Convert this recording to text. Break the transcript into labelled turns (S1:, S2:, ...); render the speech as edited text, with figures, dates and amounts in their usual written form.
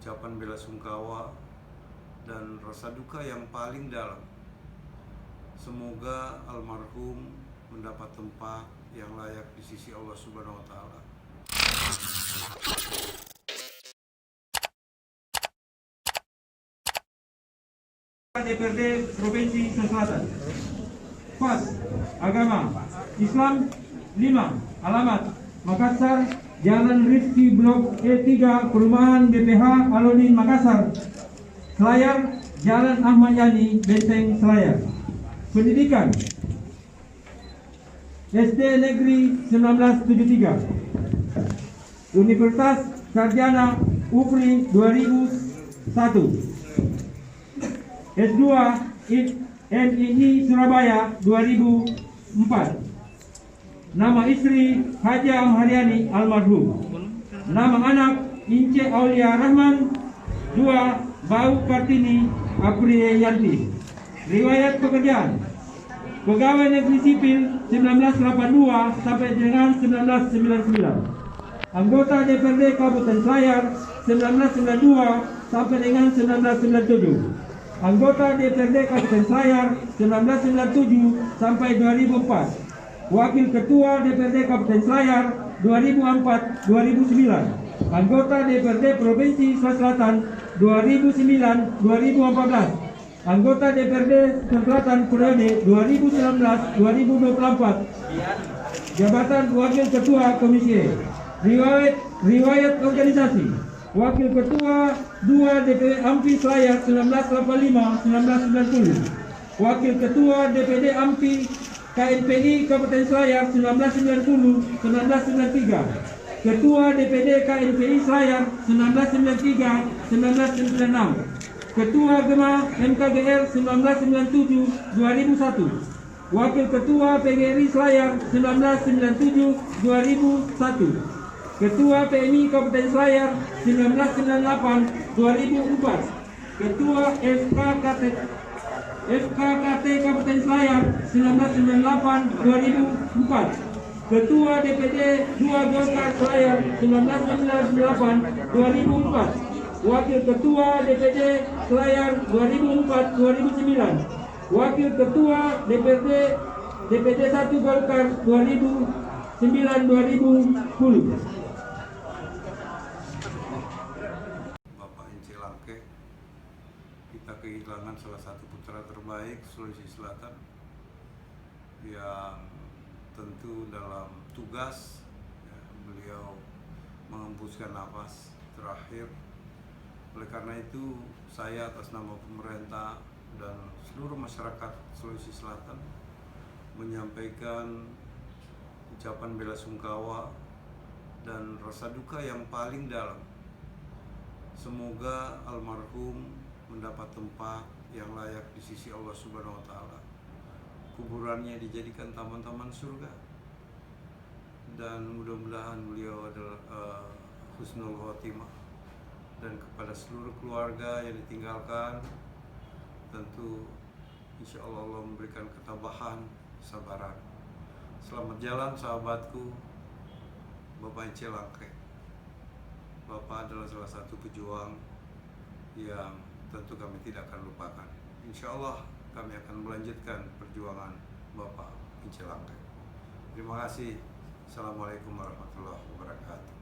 S1: ucapan bela sungkawa dan rasa duka yang paling dalam. Semoga almarhum mendapat tempat yang layak di sisi Allah Subhanahu wa Ta'ala.
S2: DPRD Provinsi Selatan. Pas Agama Islam 5, alamat Makassar, Jalan Rizki Blok E3, Perumahan BPH Alonin Makassar. Selayar, Jalan Ahmad Yani, Benteng Selayar. Pendidikan SD Negeri 1973, Universitas Sarjana UPRI 2001, S2 MII Surabaya 2004. Nama istri Haja Haryani almarhum. Nama anak Ince Aulia Rahman. 2 Bau Kartini Apriyanti. Riwayat pekerjaan: pegawai negeri sipil 1982 sampai dengan 1999. Anggota DPRD Kabupaten Selayar 1992 sampai dengan 1997. Anggota DPRD Kabupaten Selayar 1997 sampai 2004. Wakil Ketua DPRD Kabupaten Selayar 2004-2009. Anggota DPRD Provinsi Selatan 2009-2014. Anggota DPRD Selatan periode 2019-2024. Jabatan Wakil Ketua Komisi E. Riwayat organisasi: Wakil Ketua 2 DPD AMPI Selayar 1985-1990. Wakil Ketua DPD AMPI KNPI Kabupaten Selayar 1990-1993. Ketua DPD KNPI Selayar 1993-1996. Ketua Gema MKGR 1997-2001. Wakil Ketua PGRI Selayar 1997-2001. Ketua PMI Kabupaten Selayar 1998-2004. Ketua FKKT Kabupaten Selayar 1998-2004. Ketua DPD 2 Golkar Selayar 1998-2004. Wakil Ketua DPD Selayar 2004-2009. Wakil Ketua DPD 1 Golkar 2009-2010.
S1: Bapak Ince Langke, kita kehilangan salah satu putra terbaik Sulawesi Selatan yang tentu dalam tugas beliau menghembuskan nafas terakhir. Oleh karena itu, saya atas nama pemerintah dan seluruh masyarakat Sulawesi Selatan menyampaikan ucapan bela sungkawa dan rasa duka yang paling dalam. Semoga almarhum mendapat tempat yang layak di sisi Allah Subhanahu wa Ta'ala. Kuburannya dijadikan taman-taman surga, dan mudah-mudahan beliau adalah husnul khotimah. Dan kepada seluruh keluarga yang ditinggalkan, tentu insya Allah memberikan ketabahan, kesabaran. Selamat jalan sahabatku, Bapak Ince Langke. Bapak adalah salah satu pejuang yang tentu kami tidak akan lupakan. Insya Allah kami akan melanjutkan perjuangan Bapak Ince Langke. Terima kasih. Assalamualaikum warahmatullahi wabarakatuh.